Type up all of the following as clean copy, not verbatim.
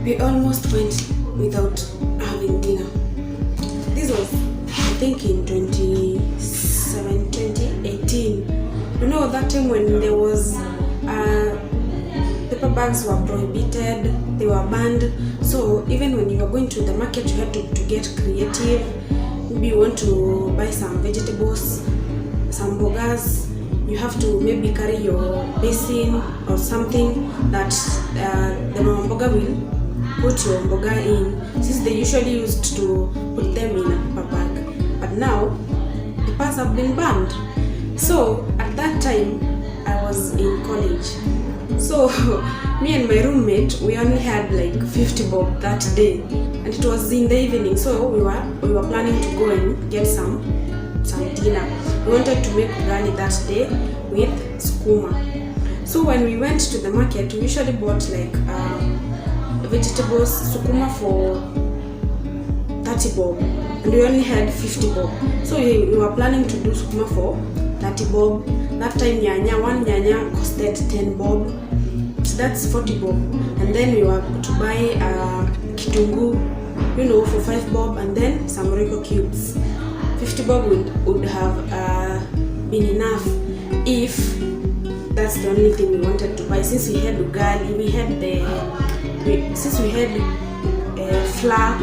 We almost went without having dinner. This was, I think, in 2018. You know, that time when there was paper bags were prohibited, they were banned. So even when you were going to the market, you had to get creative. Maybe you want to buy some vegetables, some bogas. You have to maybe carry your basin or something that the mama mboga will put your mboga in, since they usually used to put them in a paper bag. But now the papers have been banned. So at that time I was in college. So me and my roommate, we only had like 50 bob that day, and it was in the evening. So we were planning to go and get some dinner. We wanted to make ugali that day with sukuma. So when we went to the market, we usually bought like vegetables, sukuma for 30 bob, and we only had 50 bob. So we were planning to do sukuma for 30 bob. That time one nyanya costed 10 bob. So that's 40 bob. And then we were to buy kitungu, you know, for 5 bob, and then some Royco cubes. 50 bob would have been enough if that's the only thing we wanted to buy. Since we had ugali, we had flour,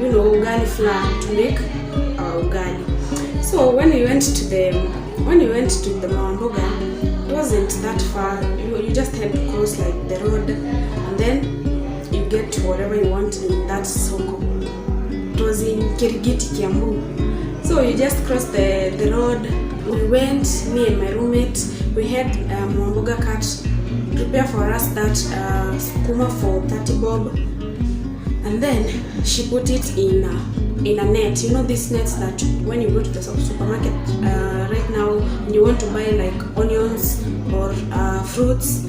you know, ugali flour to make our ugali. So when we went to the mama mboga, it wasn't that far. You just had to cross like the road, and then you get to whatever you want in that soko. It was in Kirigiti, Kiambu. So you just crossed the road. We went, me and my roommate, we had mama mboga cat prepare for us that sukuma for 30 bob, and then she put it in a net. You know, these nets that when you go to the supermarket right now and you want to buy like onions or fruits,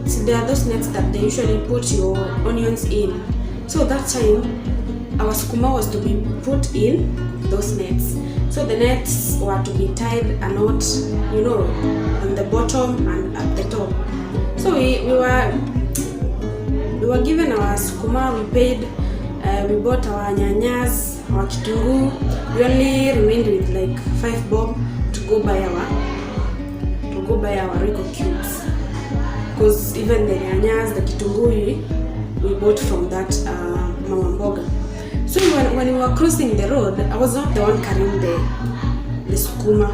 so there are those nets that they usually put your onions in. So that time our sukuma was to be put in those nets. So the nets were to be tied a knot, you know, on the bottom and at the top. So we were given our sukuma, we paid, we bought our nyanyas, our kitungu. We only remained with like 5 bob to go buy our Royco cubes, because even the nyanyas, the kitungu, we bought from that mama mboga. So when we were crossing the road, I was not the one carrying the sukuma.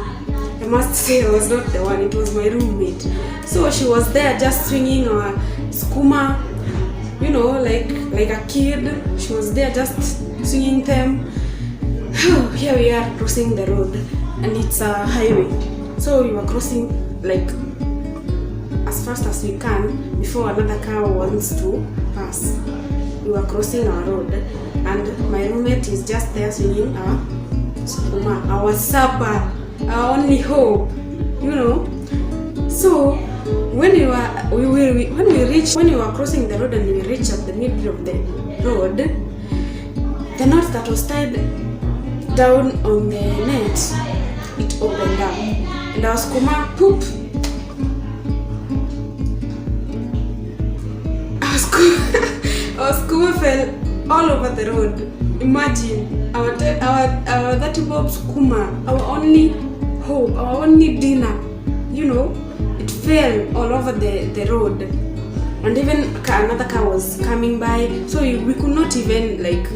I must say I was not the one, it was my roommate. So she was there just swinging our sukuma, you know, like a kid. She was there just swinging them. Here we are crossing the road, and it's a highway. So we were crossing like as fast as we can before another car wants to pass. We were crossing our road, and my roommate is just there swinging our sukuma, our supper, our only hope, you know. So when we were crossing the road and we reached at the middle of the road, the knot that was tied down on the net, it opened up, and our sukuma poop. Our sukuma fell all over the road. Imagine our 30 bob sukuma, our only hope, our only dinner, you know, it fell all over the road. And even another car was coming by, so we could not even like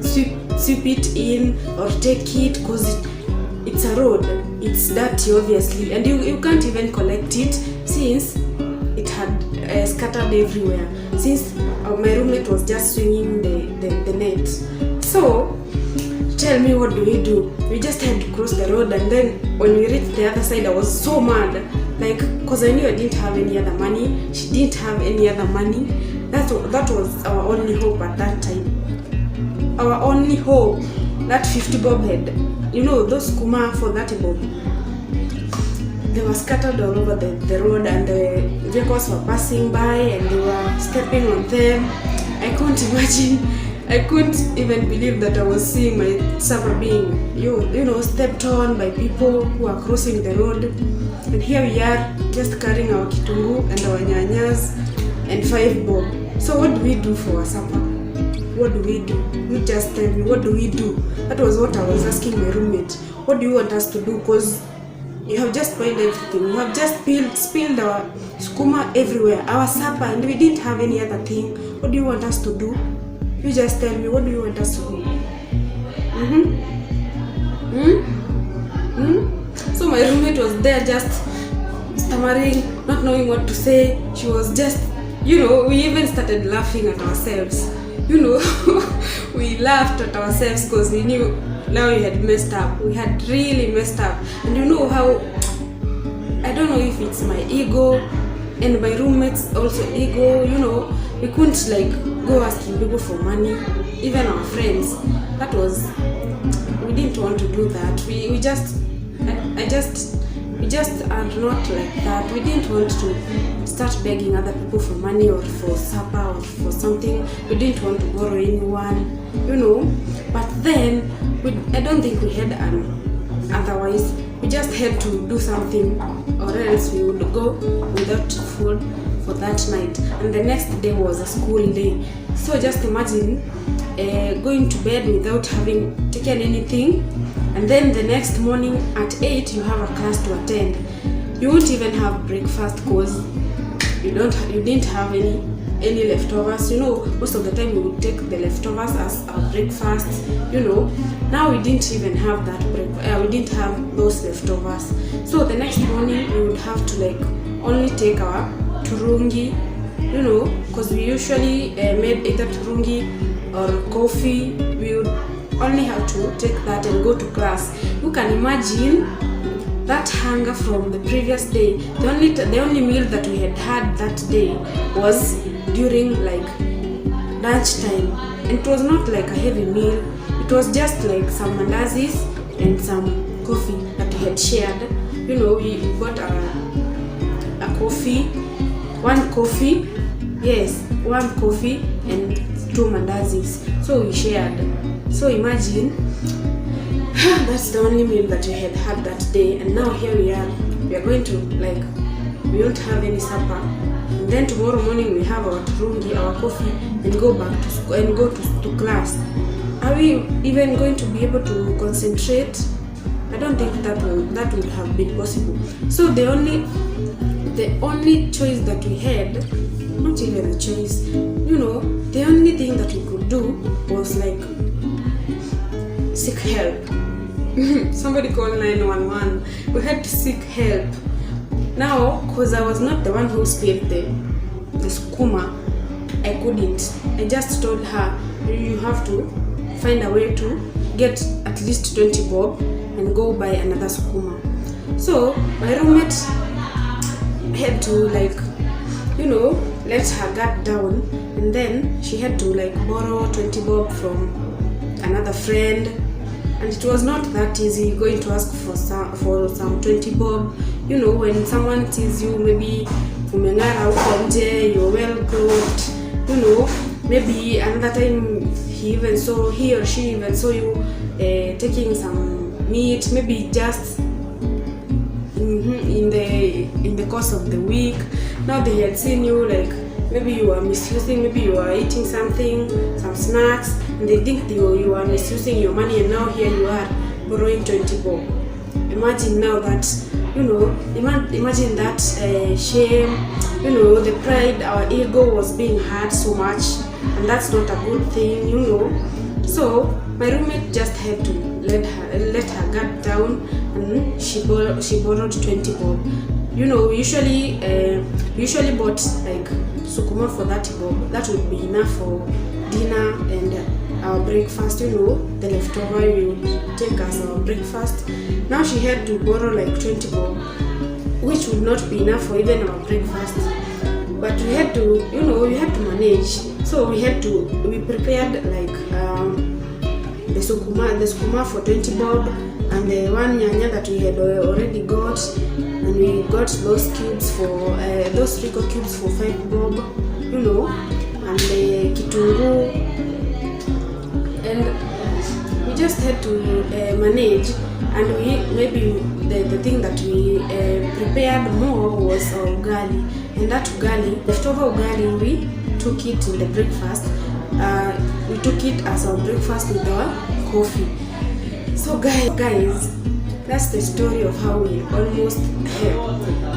sweep it in or take it, because it's a road, it's dirty obviously, and you can't even collect it since it had scattered everywhere, since my roommate was just swinging the net. So tell me, what do? We just had to cross the road, and then when we reached the other side, I was so mad, like, because I knew I didn't have any other money, she didn't have any other money. That was our only hope at that time. Our only hope, that 50 bob head, you know, those kuma for 30 bob, they were scattered all over the road, and the vehicles were passing by and they were stepping on them. I couldn't even believe that I was seeing my supper being you know, stepped on by people who are crossing the road. And here we are just carrying our kitungu and our nyanyas and 5 bob. So what do we do for our supper? What do we do? You just tell me, what do we do? That was what I was asking my roommate. What do you want us to do? Because you have just spoiled everything. You have just spilled our skuma everywhere, our supper, and we didn't have any other thing. What do you want us to do? You just tell me, what do you want us to do? So my roommate was there just stammering, not knowing what to say. She was just, we even started laughing at ourselves. We laughed at ourselves because we knew now we had messed up. We had really messed up. And how, I don't know if it's my ego and my roommates also ego, we couldn't go asking people for money, even our friends. We didn't want to do that. We just are not like that. We didn't want to start begging other people for money or for supper or for something. We didn't want to borrow anyone, But then I don't think we had otherwise. We just had to do something, or else we would go without food for that night. And the next day was a school day. So just imagine going to bed without having taken anything, and then the next morning at 8 you have a class to attend. You won't even have breakfast because you didn't have any leftovers. Most of the time we would take the leftovers as our breakfast. Now we didn't even have that we didn't have those leftovers. So the next morning we would have to only take our turungi, because we usually made either turungi or coffee. We would only have to take that and go to class. You can imagine that hunger from the previous day. The only meal that we had that day was during lunchtime, and it was not a heavy meal. It was just some mandazis and some coffee that we had shared. We bought a coffee, one coffee and 2 mandazis. So we shared. So imagine, that's the only meal that we had that day. And now here we are. We are going to we don't have any supper. And then tomorrow morning we have our turungi, our coffee, and go back to school and go to class. Are we even going to be able to concentrate? I don't think that would have been possible. So the only choice that we had, not even a choice, the only thing that we could do was seek help. Somebody called 911. We had to seek help. Now, because I was not the one who spilled the skuma, I couldn't. I just told her, you have to find a way to get at least 20 bob and go buy another skuma. So my roommate had to let her guard down, and then she had to borrow 20 bob from another friend. And it was not that easy going to ask for some 20 bob. When someone sees you, maybe umeng'ara huko nje, you're well clothed, maybe another time he or she even saw you taking some meat, maybe just in the course of the week. Now they had seen you maybe you are misusing, maybe you are eating some snacks, and they think you are misusing your money, and now here you are borrowing 20 bob. Imagine now that, imagine that shame, the pride, our ego was being hurt so much, and that's not a good thing, So my roommate just had to let her guard down, and she borrowed 20 bob. We usually bought sukuma for 30 bob. That would be enough for dinner and our breakfast. The leftover we would take as our breakfast. Now she had to borrow 20 bob, which would not be enough for even our breakfast. But we had to, we had to manage. So we prepared the sukuma for 20 bob, and the one nyanya that we had already got, and we got those cubes for those Rico cubes for 5 bob, and the kitunguu, and we just had to manage. And maybe the thing that we prepared more was our ugali, and that ugali, leftover ugali, we took it in the breakfast. We took it as our breakfast with our coffee. So guys, that's the story of how we almost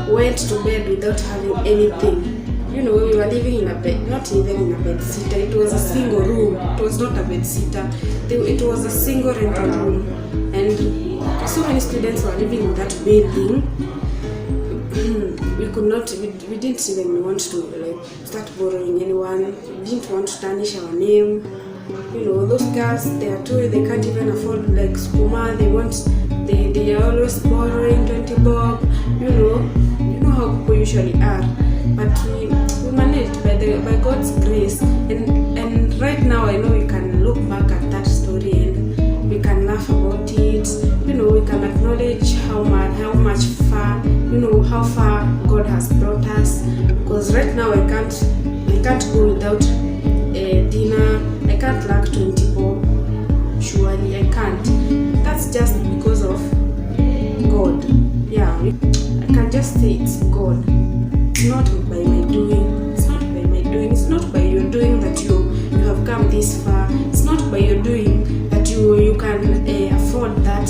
went to bed without having anything. You know, we were living in a bed, not even in a bed sitter. It was a single room. It was not a bed sitter. It was a single rental room, and so many students were living in that building. We could not. We didn't even want to like start borrowing anyone. We didn't want to tarnish our name. You know, those girls, they are too. They can't even afford like skuma. They are always borrowing 20 bob. You know how people usually are. But we managed by God's grace, and right now I know we can look back at that story and we can laugh about it. You know, we can acknowledge how much far, you know, how far God has brought us. Because right now I can't go without a dinner. I can't lack 20 bob. Surely I can't. That's just because of God. Yeah, I can just say it's God. It's not by my doing. It's not by my doing. It's not by your doing that you have come this far. It's not by your doing that you can afford that,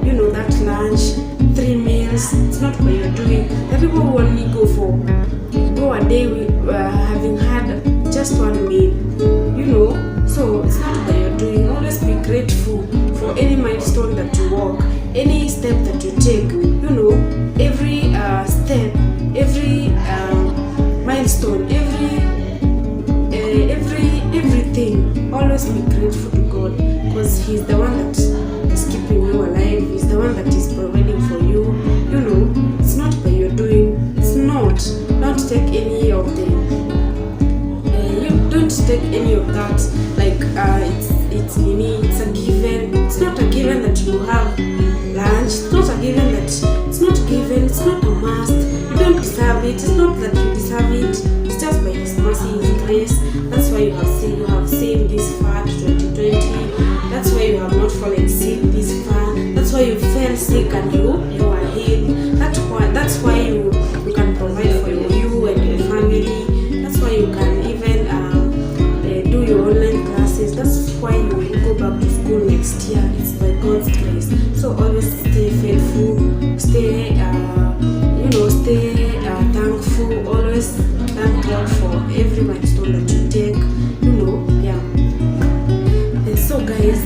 you know, that lunch, 3 meals. It's not by your doing. The people who only go a day having had just 1 meal, you know. So it's not by your doing. Always be grateful for any milestone that you walk, any step that you take. You know, every step, every milestone, everything. Always be grateful to God, because He's the one that is keeping you alive. He's the one that is providing for you. You know, it's not by your doing. It's not. Don't take any of the. You don't take any of that. Like it's me. It's a given. It's not a given that you have lunch. It's not a given that. It's not given. It's not a must. You don't deserve it. It's not that you deserve it. It's just by His mercy, His grace. That's why you have seen this far to 2020. That's why you have not fallen sick this far. That's why you fell sick and you are healed. That's why you can provide for you and your family. That's why you can even do your online classes. That's why you will go back to school next year. It's by God's grace. So always stay faithful. Stay thankful. Always thank God for every milestone that you take. You know, yeah. And so guys,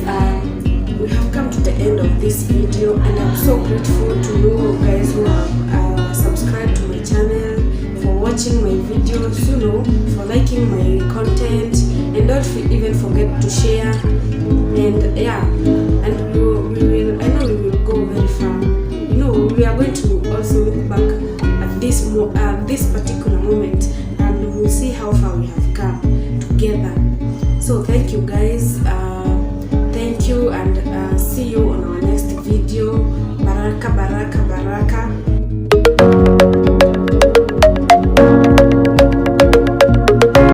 we have come to the end of this video, and I'm so grateful to you guys who have subscribed to my channel, for watching my videos, you know, for liking my content, and don't even forget to share. And yeah, and I know we will go very far. You know, we are going to also look back at this more